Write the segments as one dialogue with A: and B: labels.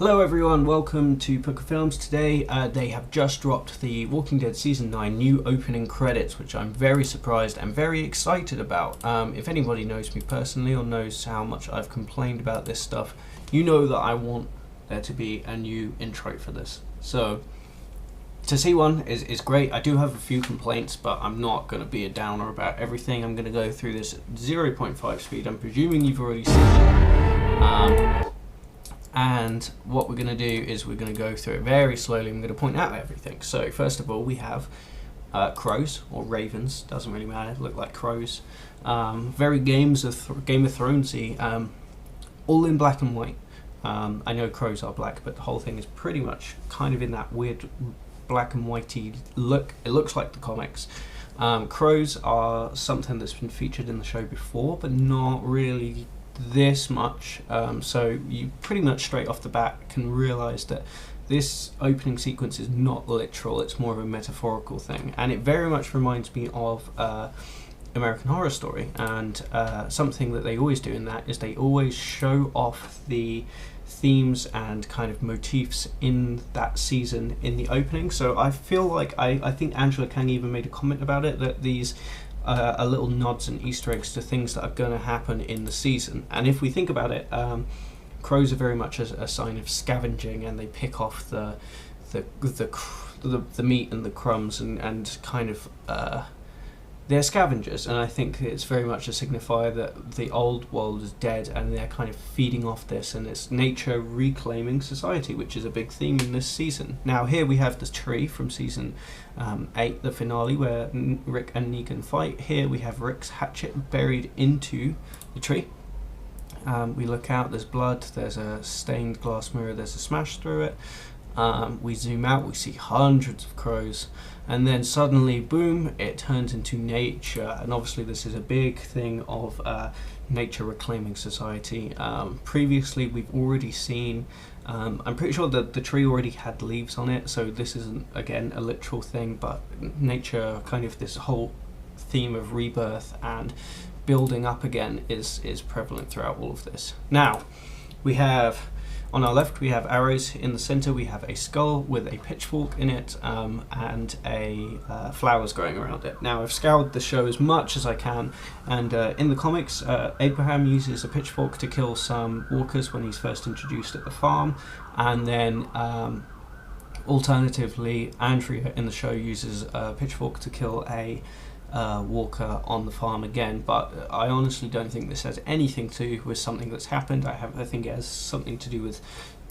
A: Hello everyone, welcome to Pooka Films. Today they have just dropped the Walking Dead Season 9 new opening credits, which I'm very surprised and very excited about. If anybody knows me personally or knows how much I've complained about this stuff, you know that I want there to be a new intro for this. So to see one is great. I do have a few complaints, but I'm not going to be a downer about everything. I'm going to go through this at 0.5 speed. I'm presuming you've already seen it. And what we're going to do is we're going to go through it very slowly. I'm going to point out everything. So first of all, we have crows or ravens, doesn't really matter, look like crows. Very Game of Thronesy, all in black and white. I know crows are black, but the whole thing is pretty much kind of in that weird black and whitey look. It looks like the comics. Crows are something that's been featured in the show before, but not really this much, so you pretty much straight off the bat can realize that this opening sequence is not literal, it's more of a metaphorical thing, and it very much reminds me of American Horror Story. And something that they always do in that is they always show off the themes and kind of motifs in that season in the opening. So I feel like I think Angela Kang even made a comment about it, that these are little nods and Easter eggs to things that are going to happen in the season. And if we think about it, crows are very much a sign of scavenging, and they pick off the meat and the crumbs and kind of they're scavengers. And I think it's very much a signifier that the old world is dead, and they're kind of feeding off this, and it's nature reclaiming society, which is a big theme in this season. Now here we have the tree from season 8, the finale, where Rick and Negan fight. Here we have Rick's hatchet buried into the tree. We look out, there's blood, there's a stained glass mirror, there's a smash through it. We zoom out, we see hundreds of crows, and then suddenly, boom, it turns into nature. And obviously this is a big thing of nature reclaiming society. Previously we've already seen, I'm pretty sure that the tree already had leaves on it, so this isn't, again, a literal thing, but nature, kind of this whole theme of rebirth and building up again is prevalent throughout all of this. Now, we have, on our left, we have arrows. In the center, we have a skull with a pitchfork in it, and flowers growing around it. Now, I've scoured the show as much as I can, and in the comics, Abraham uses a pitchfork to kill some walkers when he's first introduced at the farm, and then alternatively, Andrea in the show uses a pitchfork to kill a walker on the farm again. But I honestly don't think this has anything to do with something that's happened. I think it has something to do with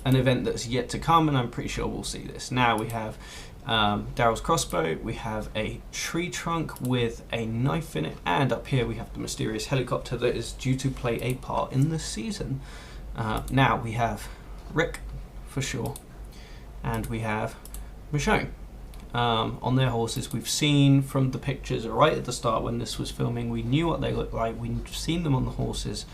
A: an event that's yet to come, and I'm pretty sure we'll see this. Now we have Daryl's crossbow, we have a tree trunk with a knife in it, and up here we have the mysterious helicopter that is due to play a part in this season. Now we have Rick for sure, and we have Michonne on their horses. We've seen from the pictures right at the start when this was filming, we knew what they looked like. We've seen them on the horses,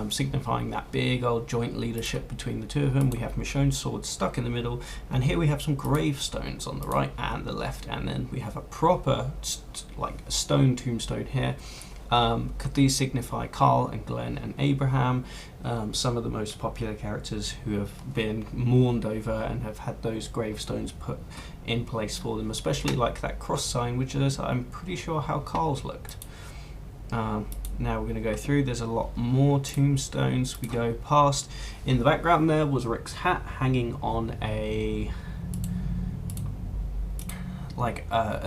A: signifying that big old joint leadership between the two of them. We have Michonne's sword stuck in the middle, and here we have some gravestones on the right and the left, and then we have a proper like a stone tombstone here. Could these signify Carl and Glenn and Abraham, some of the most popular characters who have been mourned over and have had those gravestones put in place for them, especially like that cross sign, which is, I'm pretty sure, how Carl's looked. Now we're going to go through, there's a lot more tombstones. We go past, in the background there was Rick's hat hanging on a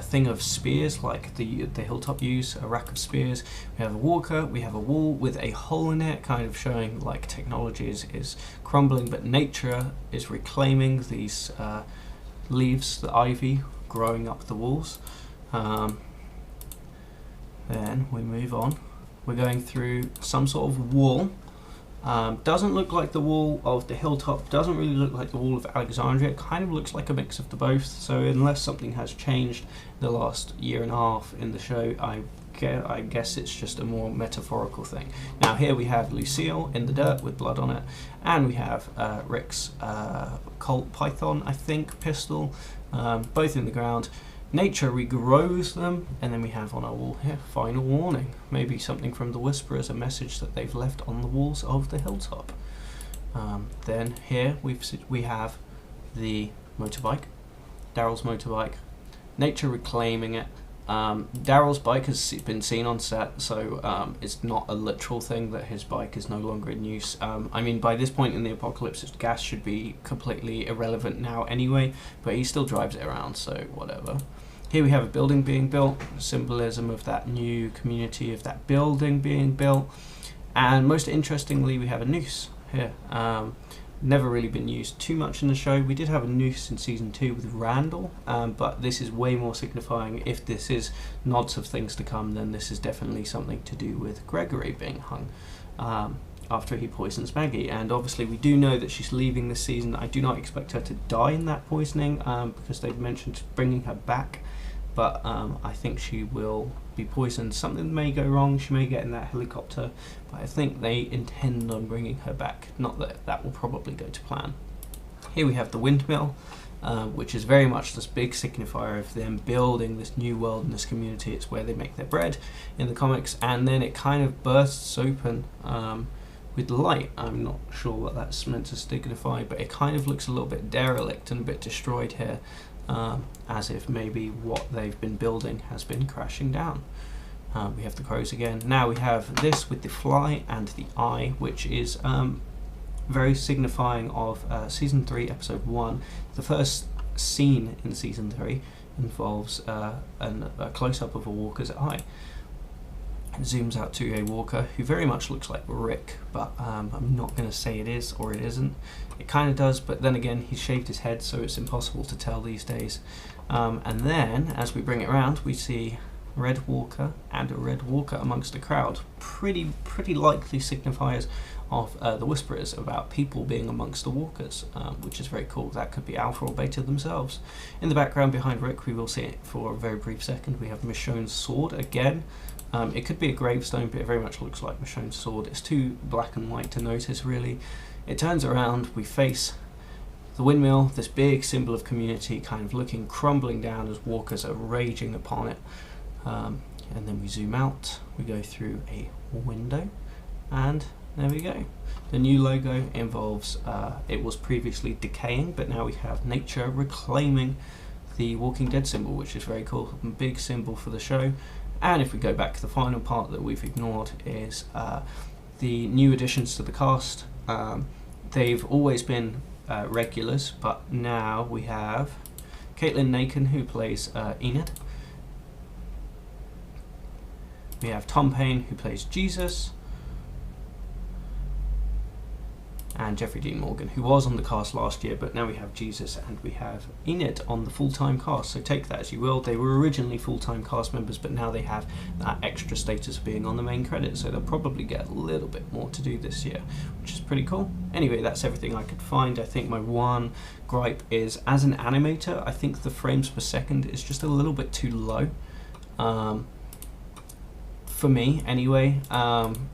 A: thing of spears, like the Hilltop use, a rack of spears. We have a walker, we have a wall with a hole in it, kind of showing like technology is crumbling, but nature is reclaiming these leaves, the ivy growing up the walls. Then we move on. We're going through some sort of wall. Doesn't look like the wall of the Hilltop, doesn't really look like the wall of Alexandria. It kind of looks like a mix of the both, so unless something has changed the last year and a half in the show, I guess it's just a more metaphorical thing. Now here we have Lucille in the dirt with blood on it, and we have Rick's Colt Python, I think, pistol, both in the ground. Nature regrows them, and then we have on our wall here, final warning. Maybe something from the Whisperers, a message that they've left on the walls of the Hilltop. Then here we have the motorbike, Daryl's motorbike, nature reclaiming it. Daryl's bike has been seen on set, so it's not a literal thing that his bike is no longer in use. I mean, by this point in the apocalypse, gas should be completely irrelevant now anyway, but he still drives it around, so whatever. Here we have a building being built, symbolism of that new community, of that building being built. And most interestingly, we have a noose here. Never really been used too much in the show. We did have a noose in season 2 with Randall, but this is way more signifying. If this is nods of things to come, then this is definitely something to do with Gregory being hung after he poisons Maggie. And obviously we do know that she's leaving this season. I do not expect her to die in that poisoning because they've mentioned bringing her back, but I think she will be poisoned. Something may go wrong, she may get in that helicopter, but I think they intend on bringing her back. Not that that will probably go to plan. Here we have the windmill, which is very much this big signifier of them building this new world and this community. It's where they make their bread in the comics, and then it kind of bursts open with light. I'm not sure what that's meant to signify, but it kind of looks a little bit derelict and a bit destroyed here. As if maybe what they've been building has been crashing down. We have the crows again. Now we have this with the fly and the eye, which is very signifying of season 3 episode 1. The first scene in season 3 involves a close-up of a walker's eye. It zooms out to a walker who very much looks like Rick, but I'm not going to say it is or it isn't. It kind of does, but then again, he's shaved his head, so it's impossible to tell these days. And then, as we bring it around, we see Red Walker and a Red Walker amongst the crowd. Pretty likely signifiers of the Whisperers, about people being amongst the walkers, which is very cool. That could be Alpha or Beta themselves. In the background behind Rick, we will see it for a very brief second. We have Michonne's sword again. It could be a gravestone, but it very much looks like Michonne's sword. It's too black and white to notice, really. It turns around, we face the windmill, this big symbol of community, kind of looking crumbling down as walkers are raging upon it. And then we zoom out, we go through a window, and there we go. The new logo involves, it was previously decaying, but now we have nature reclaiming the Walking Dead symbol, which is very cool, a big symbol for the show. And if we go back to the final part that we've ignored is the new additions to the cast. They've always been regulars, but now we have Caitlin Nakin, who plays Enid. We have Tom Payne, who plays Jesus, and Jeffrey Dean Morgan, who was on the cast last year, but now we have Jesus and we have Enid on the full-time cast, so take that as you will. They were originally full-time cast members, but now they have that extra status of being on the main credits, so they'll probably get a little bit more to do this year, which is pretty cool. Anyway, that's everything I could find. I think my one gripe is, as an animator, I think the frames per second is just a little bit too low. For me anyway.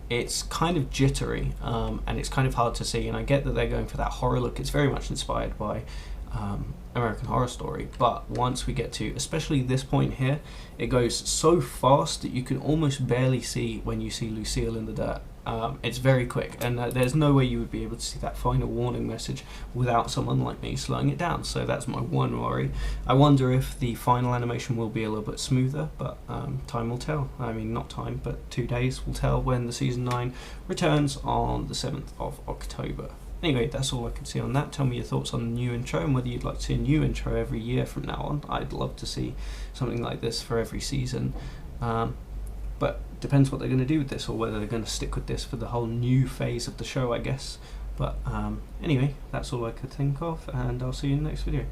A: It's kind of jittery, and it's kind of hard to see, and I get that they're going for that horror look. It's very much inspired by American Horror Story, but once we get to especially this point here, it goes so fast that you can almost barely see when you see Lucille in the dirt. It's very quick, and there's no way you would be able to see that final warning message without someone like me slowing it down, so that's my one worry. I wonder if the final animation will be a little bit smoother, but time will tell. I mean, not time, but 2 days will tell when the season 9 returns on the 7th of October. Anyway, that's all I can see on that. Tell me your thoughts on the new intro and whether you'd like to see a new intro every year from now on. I'd love to see something like this for every season. But depends what they're going to do with this, or whether they're going to stick with this for the whole new phase of the show, I guess. But anyway, that's all I could think of, and I'll see you in the next video.